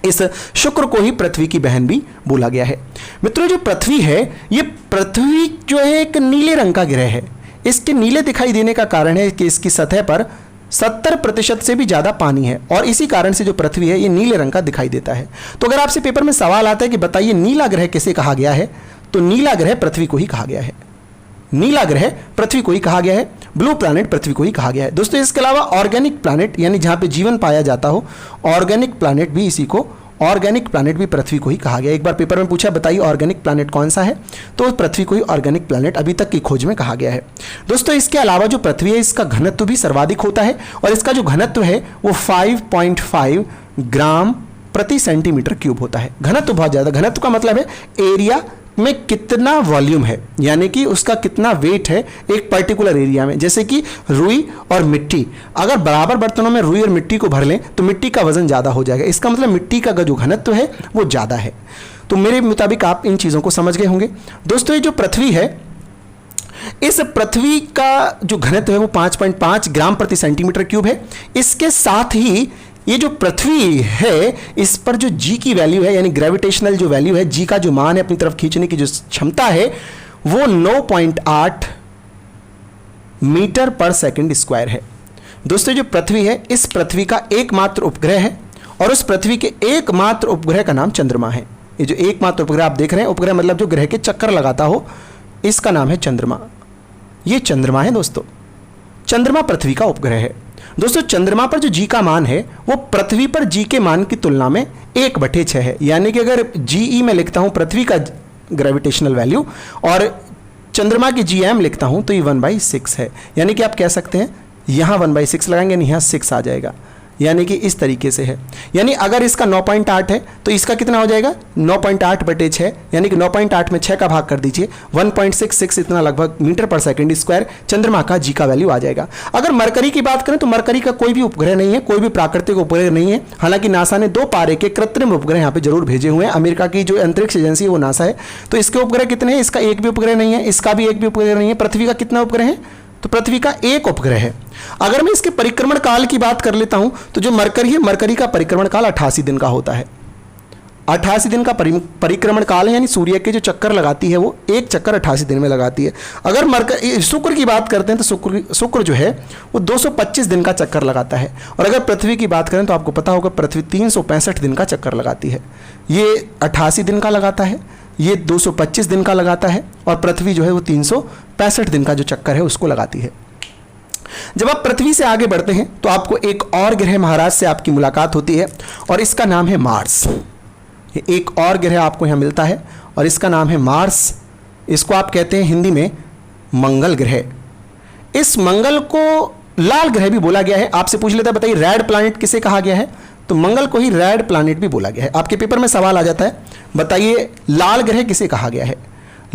Speaker 1: इस शुक्र को ही पृथ्वी की बहन भी बोला गया है। मित्रों, जो पृथ्वी है, ये पृथ्वी जो है एक नीले रंग का ग्रह है। इसके नीले दिखाई देने का कारण है कि इसकी सतह पर 70% से भी ज़्यादा पानी है और इसी कारण से जो पृथ्वी है ये नीले रंग का दिखाई देता है। तो अगर आपसे पेपर में सवाल आता है कि बताइए नीला ग्रह किसे कहा गया है, तो नीला ग्रह पृथ्वी को ही कहा गया है। नीला ग्रह पृथ्वी को ही कहा गया है, ब्लू प्लैनेट पृथ्वी को ही कहा गया है। दोस्तों, इसके अलावा ऑर्गेनिक प्लैनेट यानी जहाँ पे जीवन पाया जाता हो, ऑर्गेनिक प्लैनेट भी इसी को, ऑर्गेनिक प्लैनेट भी पृथ्वी को ही कहा गया। एक बार पेपर में पूछा बताइए ऑर्गेनिक प्लैनेट कौन सा है, तो पृथ्वी को ही ऑर्गेनिक प्लैनेट अभी तक की खोज में कहा गया है। दोस्तों, इसके अलावा जो पृथ्वी है इसका घनत्व भी सर्वाधिक होता है और इसका जो घनत्व है वो 5.5 ग्राम प्रति सेंटीमीटर क्यूब होता है। घनत्व बहुत ज़्यादा, घनत्व का मतलब है एरिया में कितना वॉल्यूम है, यानी कि उसका कितना वेट है एक पर्टिकुलर एरिया में। जैसे कि रुई और मिट्टी, अगर बराबर बर्तनों में रुई और मिट्टी को भर लें तो मिट्टी का वजन ज़्यादा हो जाएगा, इसका मतलब मिट्टी का जो घनत्व है वो ज़्यादा है। तो मेरे मुताबिक आप इन चीज़ों को समझ गए होंगे। दोस्तों, ये जो पृथ्वी है, इस पृथ्वी का जो घनत्व है वो 5.5 ग्राम प्रति सेंटीमीटर क्यूब है। इसके साथ ही ये जो पृथ्वी है इस पर जो जी की वैल्यू है, यानी ग्रेविटेशनल जो वैल्यू है, जी का जो मान है अपनी तरफ खींचने की जो क्षमता है वो 9.8 मीटर पर सेकंड स्क्वायर है। दोस्तों, जो पृथ्वी है इस पृथ्वी का एकमात्र उपग्रह है और उस पृथ्वी के एकमात्र उपग्रह का नाम चंद्रमा है। ये जो एकमात्र उपग्रह आप देख रहे हैं, उपग्रह मतलब जो ग्रह के चक्कर लगाता हो, इसका नाम है चंद्रमा। ये चंद्रमा है दोस्तों, चंद्रमा पृथ्वी का उपग्रह है। दोस्तों, चंद्रमा पर जो जी का मान है वो पृथ्वी पर जी के मान की तुलना में 1/6 है। यानी कि अगर जीई में लिखता हूं पृथ्वी का ग्रेविटेशनल वैल्यू और चंद्रमा की जीएम लिखता हूं तो ये 1/6 है। यानी कि आप कह सकते हैं यहां 1/6 लगाएंगे, यहाँ 6 आ जाएगा, यानी कि इस तरीके से है। यानी अगर इसका 9.8 है तो इसका कितना हो जाएगा, 9.8/6, यानी कि 9.8 में 6 का भाग कर दीजिए, 1.66 इतना लगभग मीटर पर सेकंड स्क्वायर चंद्रमा का जी का वैल्यू आ जाएगा। अगर मरकरी की बात करें तो मरकरी का कोई भी उपग्रह नहीं है, कोई भी प्राकृतिक उपग्रह नहीं है। हालांकि नासा ने 2 पारे के कृत्रिम उपग्रह यहाँ पे जरूर भेजे हुए हैं। अमेरिका की जो अंतरिक्ष एजेंसी है वो नासा है। तो इसके उपग्रह कितने हैं, इसका एक भी उपग्रह नहीं है, इसका भी एक भी उपग्रह नहीं है। पृथ्वी का कितना उपग्रह है, तो पृथ्वी का एक उपग्रह है। अगर मैं इसके परिक्रमण काल की बात कर लेता हूं तो जो मरकरी है, मरकरी का परिक्रमण काल 88 दिन का होता है। 88 दिन का परिक्रमण काल है, यानी सूर्य के जो चक्कर लगाती है वो एक चक्कर 88 दिन में लगाती है। अगर शुक्र की बात करते हैं तो शुक्र जो है वो 225 दिन का चक्कर लगाता है। और अगर पृथ्वी की बात करें तो आपको पता होगा पृथ्वी 365 दिन का चक्कर लगाती है। ये 88 दिन का लगाता है, ये 225 दिन का लगाता है और पृथ्वी जो है वो 365 दिन का जो चक्कर है उसको लगाती है। जब आप पृथ्वी से आगे बढ़ते हैं तो आपको एक और ग्रह महाराज से आपकी मुलाकात होती है और इसका नाम है मार्स। एक और ग्रह आपको यहाँ मिलता है और इसका नाम है मार्स। इसको आप कहते हैं हिंदी में मंगल ग्रह। इस मंगल को लाल ग्रह भी बोला गया है। आपसे पूछ लेता है बताइए रेड प्लैनेट किसे कहा गया है, तो मंगल को ही रेड प्लैनेट भी बोला गया है। आपके पेपर में सवाल आ जाता है बताइए लाल ग्रह किसे कहा गया है,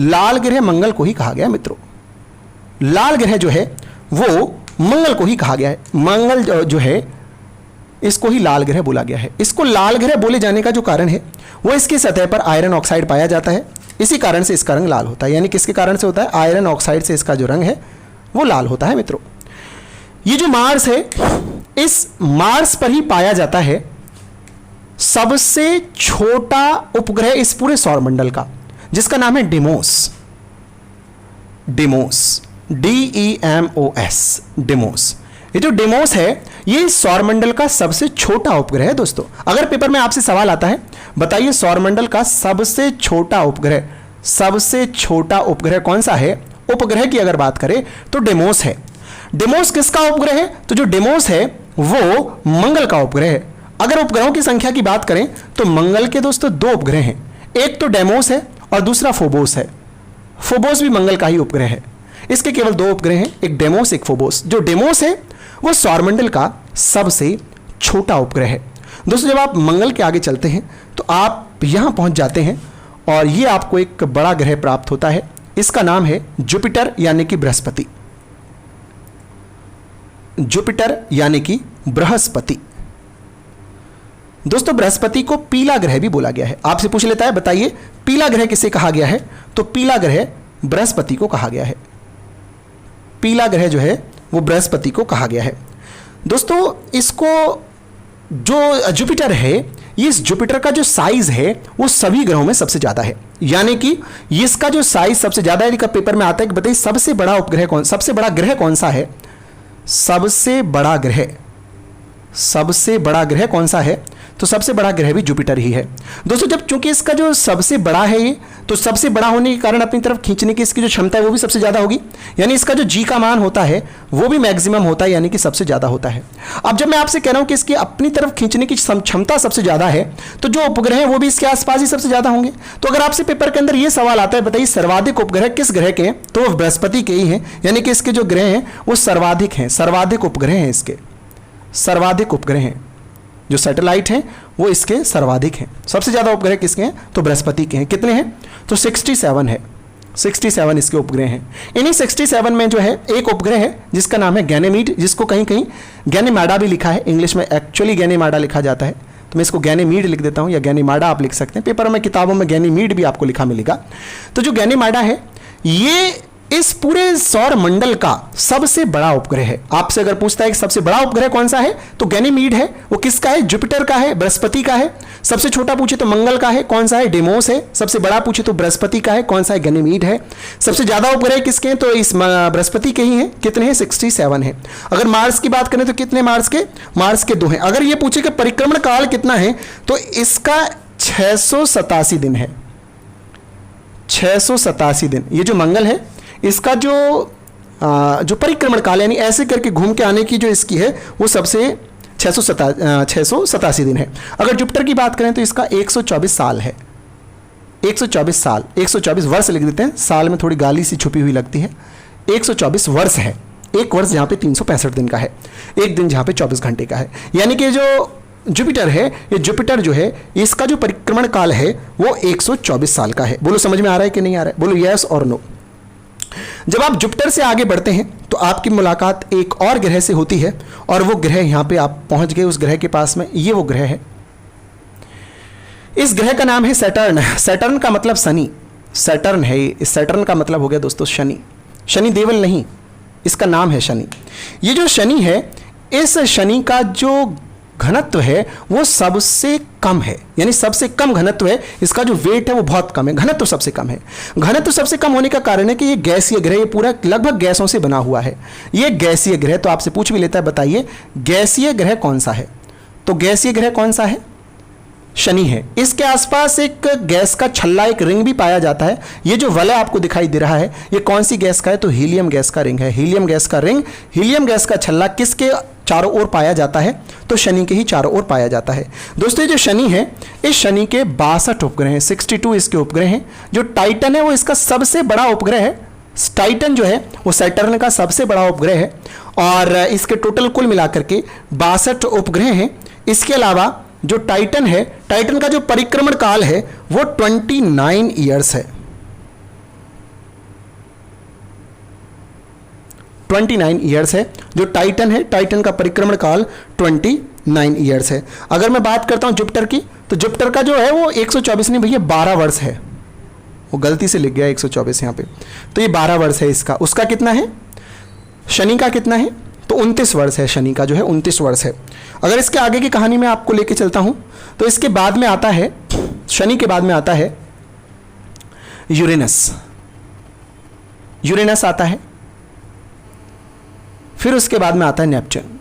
Speaker 1: लाल ग्रह मंगल को ही कहा गया है। मित्रों, लाल ग्रह जो है वो मंगल को ही कहा गया है। मंगल जो है इसको ही लाल ग्रह बोला गया है। इसको लाल ग्रह बोले जाने का जो कारण है वो इसकी सतह पर आयरन ऑक्साइड पाया जाता है, इसी कारण से इसका रंग लाल होता है। यानी किसके कारण से होता है, आयरन ऑक्साइड से इसका जो रंग है वो लाल होता है। मित्रों, ये जो मार्स है इस मार्स पर ही पाया जाता है सबसे छोटा उपग्रह इस पूरे सौरमंडल का, जिसका नाम है डिमोस। Deimos, DEMOS, Deimos. ये जो डिमोस है ये सौरमंडल का सबसे छोटा उपग्रह है। दोस्तों, अगर पेपर में आपसे सवाल आता है बताइए सौरमंडल का सबसे छोटा उपग्रह, सबसे छोटा उपग्रह कौन सा है, उपग्रह की अगर बात करें तो डिमोस है। डिमोस किसका उपग्रह है, तो जो डिमोस है वो मंगल का उपग्रह है। अगर उपग्रहों की संख्या की बात करें तो मंगल के दोस्तों 2 उपग्रह हैं, एक तो डेमोस है और दूसरा फोबोस है। फोबोस भी मंगल का ही उपग्रह है। इसके केवल 2 उपग्रह हैं, एक डेमोस एक फोबोस। जो डेमोस है वो सौरमंडल का सबसे छोटा उपग्रह है। दोस्तों, जब आप मंगल के आगे चलते हैं तो आप यहां पहुंच जाते हैं और ये आपको एक बड़ा ग्रह प्राप्त होता है। इसका नाम है जुपिटर यानी कि बृहस्पति। जुपिटर यानी कि बृहस्पति। दोस्तों, बृहस्पति को पीला ग्रह भी बोला गया है। आपसे पूछ लेता है बताइए पीला ग्रह किसे कहा गया है, तो पीला ग्रह बृहस्पति को कहा गया है। पीला ग्रह जो है वो बृहस्पति को कहा गया है। दोस्तों, इसको जो जुपिटर है इस जुपिटर का जो साइज है वो सभी ग्रहों में सबसे ज्यादा है, यानी कि इसका जो साइज सबसे ज्यादा है। पेपर में आता है कि बताइए सबसे बड़ा उपग्रह कौन, सबसे बड़ा ग्रह कौन सा है? सबसे बड़ा ग्रह कौन सा है? तो सबसे बड़ा ग्रह भी जुपिटर ही है दोस्तों। जब चूंकि इसका जो सबसे बड़ा है ये, तो सबसे बड़ा होने के कारण अपनी तरफ खींचने की इसकी जो क्षमता है वो भी सबसे ज्यादा होगी, यानी इसका जो जी का मान होता है वो भी मैक्सिमम होता है, यानी कि सबसे ज्यादा होता है। अब जब मैं आपसे कह रहा हूं कि इसकी अपनी तरफ खींचने की क्षमता सबसे ज्यादा है, तो जो उपग्रह है वो भी इसके आसपास ही सबसे ज्यादा होंगे। तो अगर आपसे पेपर के अंदर ये सवाल आता है बताइए सर्वाधिक उपग्रह किस ग्रह के हैं, तो वो बृहस्पति के ही हैं, यानी कि इसके जो ग्रह हैं वो सर्वाधिक हैं, सर्वाधिक उपग्रह हैं इसके, सर्वाधिक उपग्रह हैं। जो सैटेलाइट हैं वो इसके सर्वाधिक हैं। सबसे ज्यादा उपग्रह किसके हैं? तो बृहस्पति के हैं। कितने हैं? तो 67 है, 67 इसके उपग्रह हैं। इन्हीं 67 में जो है एक उपग्रह है जिसका नाम है गैनेमीड, जिसको कहीं कहीं गैनीमेडा भी लिखा है, इंग्लिश में एक्चुअली गैनीमेडा लिखा जाता है, तो मैं इसको गैनीमीड लिख देता हूं, या गैनीमेडा आप लिख सकते हैं, पेपर में किताबों में गैनीमीड भी आपको लिखा मिलेगा। तो जो गैनीमेडा है ये इस पूरे सौर मंडल का सबसे बड़ा उपग्रह है। आपसे अगर पूछता है कि सबसे बड़ा उपग्रह कौन सा है, तो गैनीमीड है। वो किसका है? जुपिटर का है, बृहस्पति का है। सबसे छोटा पूछे तो मंगल का है, कौन सा है? डेमोस है। सबसे बड़ा पूछे तो बृहस्पति का है, कौन सा है? गैनीमीड है। सबसे ज्यादा उपग्रह किसके हैं? तो इस बृहस्पति के ही हैं। कितने हैं? 67 है। अगर मार्स की बात करें तो कितने मार्स के? मार्स के 2 हैं। अगर ये पूछे कि परिक्रमण काल कितना है, तो इसका 687 दिन है, 687 दिन। ये जो मंगल है इसका जो परिक्रमण काल यानी ऐसे करके घूम के आने की जो इसकी है वो सबसे 687 दिन है। अगर जुपिटर की बात करें तो इसका 124 साल है, 124 साल, 124 वर्ष लिख देते हैं, साल में थोड़ी गाली सी छुपी हुई लगती है। 124 वर्ष है, एक वर्ष जहां पे 365 दिन का है, एक दिन जहां पे 24 घंटे का है। यानी कि जो जुपिटर है, ये जुपिटर जो है इसका जो परिक्रमण काल है वो 124 साल का है। बोलो समझ में आ रहा है कि नहीं आ रहा है? बोलो यस और नो। जब आप जुपिटर से आगे बढ़ते हैं तो आपकी मुलाकात एक और ग्रह से होती है, और वो ग्रह यहां पे आप पहुंच गए उस ग्रह के पास में, ये वो ग्रह है। इस ग्रह का नाम है सैटर्न। सैटर्न का मतलब शनि, सैटर्न है। इस सैटर्न का मतलब हो गया दोस्तों शनि, शनि देवल नहीं, इसका नाम है शनि। ये जो शनि है, इस शनि का जो घनत्व है वो सबसे कम है, यानी सबसे कम घनत्व है। इसका जो वेट है वो बहुत कम है, घनत्व सबसे कम है। घनत्व सबसे कम होने का कारण है कि ये गैसीय ग्रह, ये पूरा लगभग गैसों से बना हुआ है। ये गैसीय ग्रह, तो आपसे पूछ भी लेता है बताइए गैसीय ग्रह कौन सा है, तो गैसीय ग्रह कौन सा है? शनि है। इसके आसपास एक गैस का छल्ला, एक रिंग भी पाया जाता है। ये जो वलय आपको दिखाई दे रहा है ये कौन सी गैस का है? तो हीलियम गैस का रिंग है। हीलियम गैस का रिंग, हीलियम गैस का छल्ला किसके चारों ओर पाया जाता है? तो शनि के ही चारों ओर पाया जाता है। दोस्तों ये जो शनि है, इस शनि के 62 उपग्रह हैं, 62 इसके उपग्रह हैं। जो टाइटन है वो इसका सबसे बड़ा उपग्रह है। टाइटन जो है वो सैटर्न का सबसे बड़ा उपग्रह है, और इसके टोटल कुल मिलाकर के 62 उपग्रह हैं। इसके अलावा जो टाइटन है, टाइटन का जो परिक्रमण काल है वो 29 ईयर्स है, 29 ईयर्स है। जो टाइटन है, टाइटन का परिक्रमण काल 29 ईयर्स है। अगर मैं बात करता हूं जुपिटर की, तो जुपिटर का जो है वो 124 नहीं भैया 12 वर्ष है, वो गलती से लिख गया 124 यहां पे, तो ये 12 वर्ष है इसका। उसका कितना है? शनि का कितना है? तो 29 वर्ष है, शनि का जो है 29 वर्ष है। अगर इसके आगे की कहानी में आपको लेके चलता हूं, तो इसके बाद में आता है, शनि के बाद में आता है यूरेनस। यूरेनस आता है, फिर उसके बाद में आता है नेपच्यून।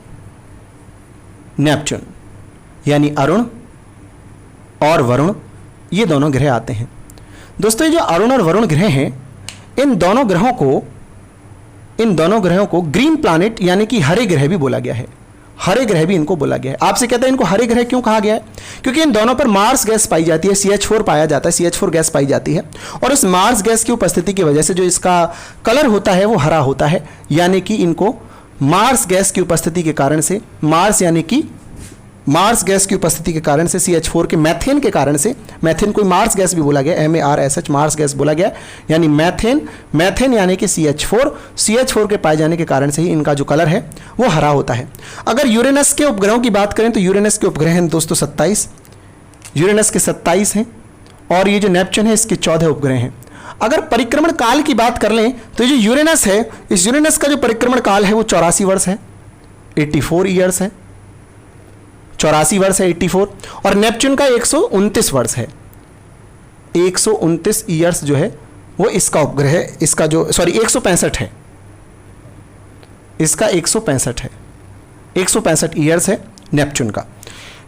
Speaker 1: नेपच्यून यानी अरुण और वरुण, ये दोनों ग्रह आते हैं। दोस्तों ये जो अरुण और वरुण ग्रह हैं, इन दोनों ग्रहों को ग्रीन प्लैनेट यानी कि हरे ग्रह भी बोला गया है। हरे ग्रह भी इनको बोला गया है। आपसे कहता है इनको हरे ग्रह क्यों कहा गया है? क्योंकि इन दोनों पर मार्स गैस पाई जाती है, CH4 पाया जाता है, CH4 गैस पाई जाती है, और इस मार्स गैस की उपस्थिति की वजह से जो इसका कलर होता है वो हरा होता है। यानी कि इनको मार्स गैस की उपस्थिति के कारण से, मार्स यानी कि मार्स गैस की उपस्थिति के कारण से, CH4 के मैथेन के कारण से, मैथेन को मार्स गैस भी बोला गया, MARSH मार्स गैस बोला गया, यानी मैथेन यानी कि CH4 के पाए जाने के कारण से ही इनका जो कलर है वो हरा होता है। अगर यूरेनस के उपग्रहों की बात करें तो यूरेनस के उपग्रह हैं दोस्तों 27, यूरेनस के 27 हैं, और ये जो नेपच्यून है इसके 14 उपग्रह हैं। अगर परिक्रमण काल की बात कर लें तो ये जो यूरेनस है, इस यूरेनस का जो परिक्रमण काल है वो 84 वर्ष है, 84 ईयर्स है, 84 वर्ष है 84, और नेपच्यून का 129 वर्ष है, 129 ईयर्स जो है वो इसका उपग्रह है, इसका जो 165 है, इसका 165 है, 165 ईयर्स है नेपच्यून का।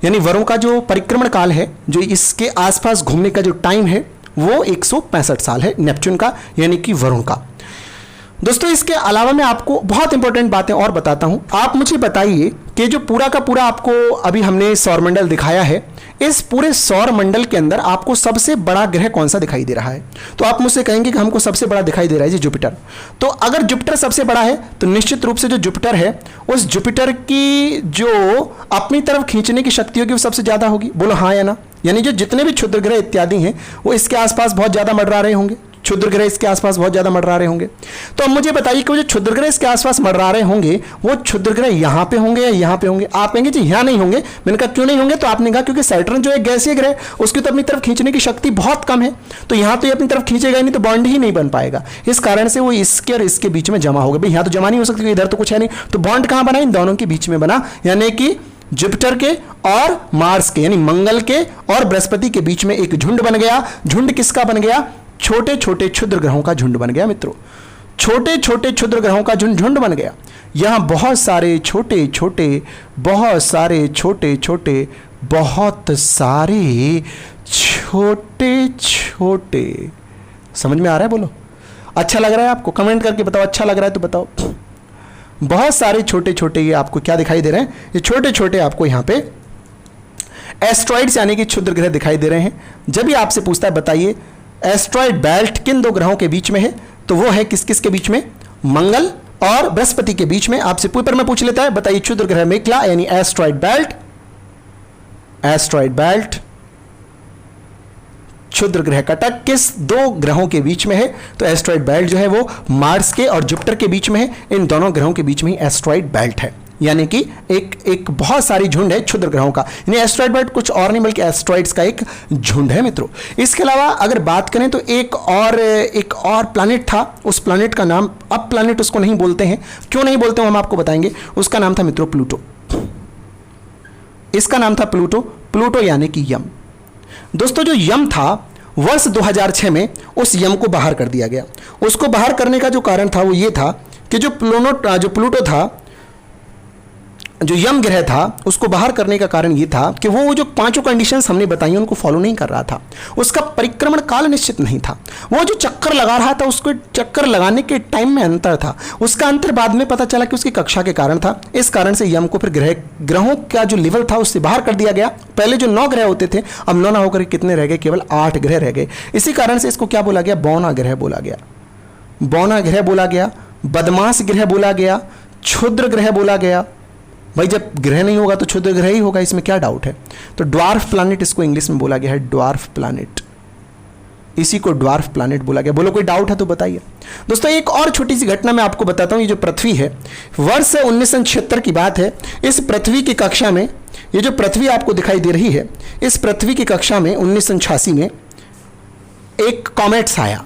Speaker 1: यानी वरुण का जो परिक्रमण काल है, जो इसके आसपास घूमने का जो टाइम है वो 165 साल है नेपच्यून का, यानी कि वरुण का। दोस्तों इसके अलावा मैं आपको बहुत इंपॉर्टेंट बातें और बताता हूं। आप मुझे बताइए कि जो पूरा का पूरा आपको अभी हमने सौरमंडल दिखाया है, इस पूरे सौर मंडल के अंदर आपको सबसे बड़ा ग्रह कौन सा दिखाई दे रहा है? तो आप मुझसे कहेंगे कि हमको सबसे बड़ा दिखाई दे रहा है जी जुपिटर। तो अगर जुपिटर सबसे बड़ा है तो निश्चित रूप से जो जुपिटर है, उस जुपिटर की जो अपनी तरफ खींचने की शक्ति होगी वो सबसे ज्यादा होगी। बोलो हाँ या ना? यानी जो जितने भी क्षुद्र ग्रह इत्यादि हैं वो इसके आसपास बहुत ज्यादा मंडरा रहे होंगे, क्षुद्र ग्रह इसके आसपास बहुत ज्यादा मंडरा रहे होंगे। तो अब मुझे बताइए कि वो जो क्षुद्र ग्रह इसके आसपास मंडरा रहे होंगे, वो क्षुद्र ग्रह यहां पे होंगे या यहां पे होंगे? आप कहेंगे जी यहां नहीं होंगे। मैंने कहा क्यों नहीं होंगे? तो आपने कहा क्योंकि सैटर्न जो है गैसीय ग्रह, उसकी तो अपनी तरफ खींचने की शक्ति बहुत कम है, तो यहां तो ये अपनी तरफ खींचेगा नहीं, तो बॉन्ड ही नहीं बन पाएगा। इस कारण से वो इसके और इसके बीच में जमा होगा। भाई यहां तो जमा नहीं हो सकती, इधर तो कुछ है नहीं, तो बॉन्ड कहां बना? इन दोनों के बीच में बना, यानी कि जुपिटर के और मार्स के, यानी मंगल के और बृहस्पति के बीच में एक झुंड बन गया। झुंड किसका बन गया? छोटे छोटे क्षुद्र ग्रहों का झुंड बन गया मित्रों, छोटे छोटे क्षुद्र ग्रहों का झुंड बन गया। यहां बहुत सारे छोटे छोटे, बहुत सारे छोटे छोटे, बहुत सारे छोटे छोटे। समझ में आ रहा है? बोलो अच्छा लग रहा है आपको? कमेंट करके बताओ अच्छा लग रहा है तो बताओ। बहुत सारे छोटे छोटे ये आपको क्या दिखाई दे रहे हैं? ये छोटे छोटे आपको यहां पे एस्ट्रॉइड्स यानी कि क्षुद्र ग्रह दिखाई दे रहे हैं। जब भी आपसे पूछता है बताइए एस्ट्रॉइड बेल्ट किन दो ग्रहों के बीच में है, तो वो है किस किस के बीच में? मंगल और बृहस्पति के बीच में। आपसे पेपर में पूछ लेता है बताइए क्षुद्र ग्रह मेखला यानी एस्ट्रॉइड बेल्ट, एस्ट्रॉइड बेल्ट, क्षुद्र ग्रह कटक किस दो ग्रहों के बीच में है? तो एस्ट्रॉइड बेल्ट जो है वो मार्स के और जुपिटर के बीच में है। इन दोनों ग्रहों के बीच में ही एस्ट्रॉइड बेल्ट है, यानी कि एक बहुत सारी झुंड है क्षुद्र ग्रहों का। यानी एस्ट्रॉइड बेल्ट कुछ और नहीं बल्कि एस्ट्रॉइड्स का एक झुंड है मित्रों। इसके अलावा अगर बात करें तो एक और प्लैनेट था, उस प्लैनेट का नाम, अब प्लैनेट उसको नहीं बोलते हैं, क्यों नहीं बोलते हैं हम आपको बताएंगे। उसका नाम था मित्रों प्लूटो। इसका नाम था प्लूटो, प्लूटो यानी कि यम। दोस्तों जो यम था वर्ष 2006 में उस यम को बाहर कर दिया गया। उसको बाहर करने का जो कारण था वो ये था कि जो प्लूटो था, जो यम ग्रह था, उसको बाहर करने का कारण ये था कि वो जो पांचों कंडीशंस हमने बताई उनको फॉलो नहीं कर रहा था। उसका परिक्रमण काल निश्चित नहीं था। वो जो चक्कर लगा रहा था उसको चक्कर लगाने के टाइम में अंतर था। उसका अंतर बाद में पता चला कि उसकी कक्षा के कारण था। इस कारण से यम को फिर ग्रहों का जो लेवल था उससे बाहर कर दिया गया। पहले जो 9 ग्रह होते थे अब 9 ना होकर कितने रह गए? केवल 8 ग्रह रह गए। इसी कारण से इसको क्या बोला गया? बौना ग्रह बोला गया, बौना ग्रह बोला गया, बदमाश ग्रह बोला गया, क्षुद्र ग्रह बोला गया। भाई जब ग्रह नहीं होगा तो क्षुद्र ग्रह ही होगा, इसमें क्या डाउट है? तो ड्वार्फ प्लैनेट इसको इंग्लिश में बोला गया है, ड्वार्फ प्लैनेट। इसी को ड्वार्फ प्लैनेट बोला गया। बोलो कोई डाउट है तो बताइए। दोस्तों एक और छोटी सी घटना मैं आपको बताता हूं। ये जो पृथ्वी है, वर्ष 1976 की बात है। इस पृथ्वी की कक्षा में, ये जो पृथ्वी आपको दिखाई दे रही है, इस पृथ्वी की कक्षा में 1986 में एक कॉमेट्स आया।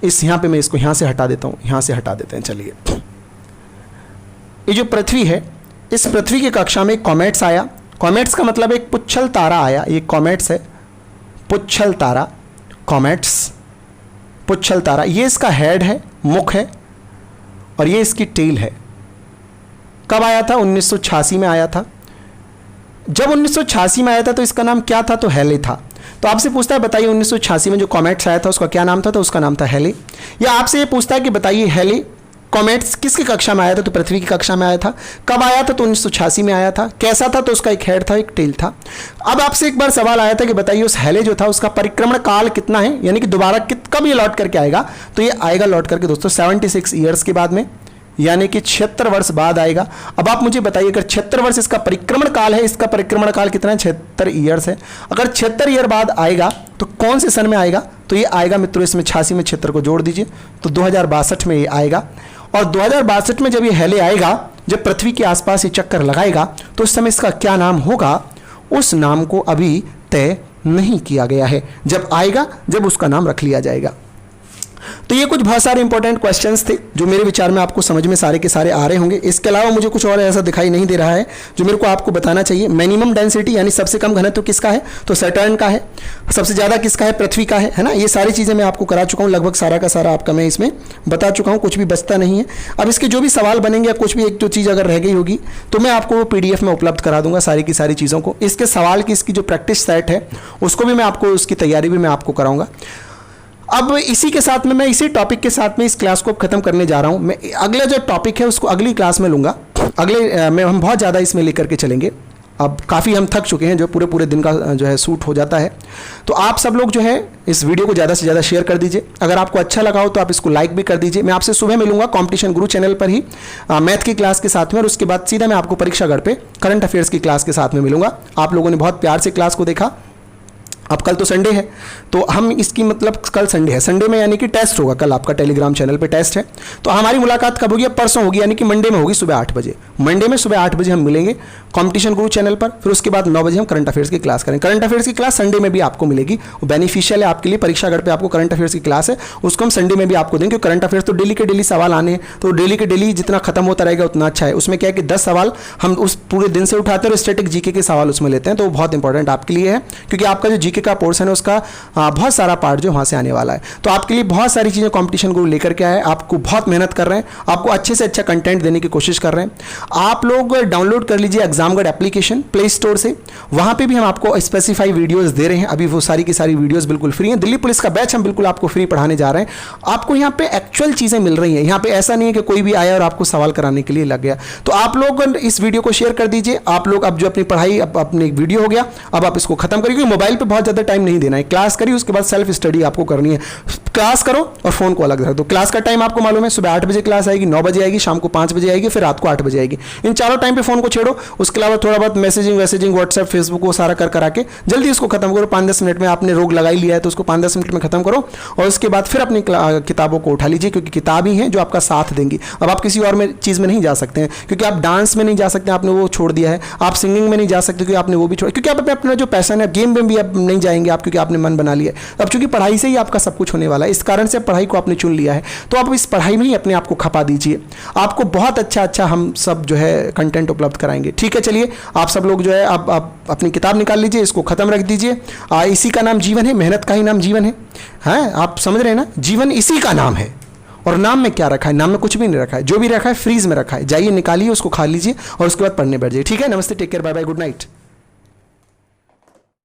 Speaker 1: इस यहां पे मैं इसको यहां से हटा देता हूं, यहां से हटा देते हैं। चलिए ये जो पृथ्वी है, इस पृथ्वी की कक्षा में कॉमेट्स आया। कॉमेट्स का मतलब एक पुच्छल तारा आया। ये कॉमेट्स है, पुच्छल तारा, कॉमेट्स, पुच्छल तारा। ये इसका हेड है, मुख है, और ये इसकी टेल है। कब आया था? 1986 में आया था। जब 1986 में आया था तो इसका नाम क्या था? तो हेले था। तो आपसे पूछता है बताइए 1986 में जो कॉमेट्स आया था उसका क्या नाम था? तो उसका नाम था हेले। या आपसे ये पूछता है कि बताइए हेले कॉमेट्स किसकी कक्षा में आया था? तो पृथ्वी की कक्षा में आया था। कब आया था? तो 1986 में आया था। कैसा था? तो उसका एक हेड था, एक टेल था। अब आपसे एक बार सवाल आया था कि बताइए उस हेले जो था उसका परिक्रमण काल कितना है, यानी कि दोबारा कब ये लौट करके आएगा? तो ये आएगा लौट करके दोस्तों 76 ईयर्स के बाद में, यानी कि 76 वर्ष बाद आएगा। अब आप मुझे बताइए अगर 76 वर्ष इसका परिक्रमण काल है, इसका परिक्रमण काल कितना है? 76 ईयर्स है। अगर 76 ईयर बाद आएगा तो कौन से सन में आएगा? तो ये आएगा मित्रों, इसमें 86 में 76 को जोड़ दीजिए तो 2062 में ये आएगा। और 2062 में जब ये हेले आएगा, जब पृथ्वी के आसपास ये चक्कर लगाएगा, तो उस समय इसका क्या नाम होगा? उस नाम को अभी तय नहीं किया गया है। जब आएगा जब उसका नाम रख लिया जाएगा। तो ये कुछ बहुत सारे इंपॉर्टेंट क्वेश्चंस थे जो मेरे विचार में आपको समझ में सारे के सारे आ रहे होंगे। इसके अलावा मुझे कुछ और ऐसा दिखाई नहीं दे रहा है जो मेरे को आपको बताना चाहिए। मिनिमम डेंसिटी यानी सबसे कम घनत्व किसका है, तो सैटर्न का है। सबसे ज़्यादा किसका है, पृथ्वी का है ना। ये सारी चीज़ें मैं आपको करा चुका हूँ, लगभग सारा का सारा आपका मैं इसमें बता चुका हूँ, कुछ भी बचता नहीं है। अब इसके जो भी सवाल बनेंगे या कुछ भी एक दो चीज़ अगर रह गई होगी तो मैं आपको वो PDF में उपलब्ध करा दूंगा सारी की सारी चीज़ों को। इसके सवाल की इसकी जो प्रैक्टिस सेट है उसको भी मैं आपको, उसकी तैयारी भी मैं आपको कराऊंगा। अब इसी के साथ में मैं इसी टॉपिक के साथ में इस क्लास को ख़त्म करने जा रहा हूं। मैं अगला जो टॉपिक है उसको अगली क्लास में लूँगा। अगले में हम बहुत ज़्यादा इसमें लेकर के चलेंगे। अब काफ़ी हम थक चुके हैं, जो पूरे दिन का जो है शूट हो जाता है। तो आप सब लोग जो है इस वीडियो को ज़्यादा से ज़्यादा शेयर कर दीजिए। अगर आपको अच्छा लगा हो तो आप इसको लाइक भी कर दीजिए। मैं आपसे सुबह मिलूंगा कॉम्पिटिशन गुरु चैनल पर ही मैथ की क्लास के साथ में, और उसके बाद सीधा मैं आपको परीक्षागढ़ पे करंट अफेयर्स की क्लास के साथ में मिलूंगा। आप लोगों ने बहुत प्यार से क्लास को देखा। अब कल तो संडे है, तो हम इसकी मतलब कल संडे है, संडे में यानी कि टेस्ट होगा। कल आपका टेलीग्राम चैनल पे टेस्ट है। तो हमारी मुलाकात कब होगी, परसों होगी, यानी कि मंडे में होगी सुबह 8 बजे। मंडे में सुबह 8 बजे हम मिलेंगे कॉम्पिटिशन गुरु चैनल पर। फिर उसके बाद 9 बजे हम करंट अफेयर्स की क्लास करेंगे। करंट अफेयर्स की क्लास संडे में भी आपको मिलेगी, वो बेनिफिशियल है आपके लिए। परीक्षागढ़ पे आपको करंट अफेयर्स की क्लास है, उसको हम संडे में भी आपको देंगे। करंट अफेयर्स तो डेली के डेली सवाल आने हैं, तो डेली के डेली जितना खत्म होता रहेगा उतना अच्छा है। उसमें क्या है कि 10 सवाल हम उस पूरे दिन से उठाते हैं और स्टैटिक जीके के सवाल उसमें लेते हैं, तो वो बहुत इंपॉर्टेंट आपके लिए है, क्योंकि आपका जो जीके का पोर्शन है उसका बहुत सारा पार्ट जो वहां से आने वाला है। तो आपके लिए बहुत सारी चीजें कॉम्पिटिशन गुरु लेकर के आए। आपको बहुत मेहनत कर रहे हैं, आपको अच्छे से अच्छा कंटेंट देने की कोशिश कर रहे हैं। आप लोग डाउनलोड कर लीजिए एग्जामगढ़ एप्लीकेशन प्ले स्टोर से, वहां पे भी हम आपको स्पेसिफाई वीडियोस दे रहे हैं। अभी वो सारी की सारी वीडियोस बिल्कुल फ्री हैं। दिल्ली पुलिस का बैच हम बिल्कुल आपको फ्री पढ़ाने जा रहे हैं। आपको यहाँ पे एक्चुअल चीजें मिल रही हैं। यहाँ पे ऐसा नहीं है कि कोई भी आया और आपको सवाल कराने के लिए लग गया। तो आप लोग इस वीडियो को शेयर कर दीजिए। आप लोग अब जो अपनी पढ़ाई, अपनी वीडियो हो गया, अब आप इसको खत्म करिए। मोबाइल पे बहुत ज्यादा टाइम नहीं देना है। क्लास करिए, उसके बाद सेल्फ स्टडी आपको करनी है। क्लास करो और फोन को अलग रख दो। क्लास का टाइम आपको मालूम है, सुबह 8 बजे क्लास आएगी, 9 बजे आएगी, शाम को 5 बजे आएगी, फिर रात को 8 बजे आएगी। इन चारों टाइम पे फोन को छेड़ो। उसके अलावा थोड़ा बहुत मैसेजिंग व्हाट्सएप फेसबुक वो सारा कर करा के जल्दी उसको खत्म करो। 5-10 मिनट में आपने रोग लगाई लिया है तो उसको 5-10 मिनट में खत्म करो, और उसके बाद फिर अपनी किताबों को उठा लीजिए, क्योंकि किताब ही है जो आपका साथ देंगी। अब आप किसी और में चीज़ में नहीं जा सकते हैं, क्योंकि आप डांस में नहीं जा सकते, आपने वो छोड़ दिया है। आप सिंगिंग में नहीं जा सकते क्योंकि आपने वो भी छोड़ा, क्योंकि आप अपना जो पैशन है, गेम में भी अब नहीं जाएंगे आप, क्योंकि आपने मन बना लिया है। अब चूंकि पढ़ाई से ही आपका सब कुछ होने वाला है, इस कारण से पढ़ाई को आपने चुन लिया है, तो आप इस पढ़ाई में ही अपने आप को खपा दीजिए। आपको बहुत अच्छा हम सब जो है कंटेंट उपलब्ध कराएंगे। ठीक है, चलिए आप सब लोग जो है आप अपनी किताब निकाल लीजिए, इसको खत्म रख दीजिए। इसी का नाम जीवन है, मेहनत का ही नाम जीवन है। हैं, आप समझ रहे हैं ना, जीवन इसी का नाम है। और नाम में क्या रखा है, नाम में कुछ भी नहीं रखा है। जो भी रखा है फ्रीज में रखा है। जाइए निकालिए, उसको खा लीजिए और उसके बाद पढ़ने बैठ जाइए। ठीक है, नमस्ते, take care, bye bye, good night.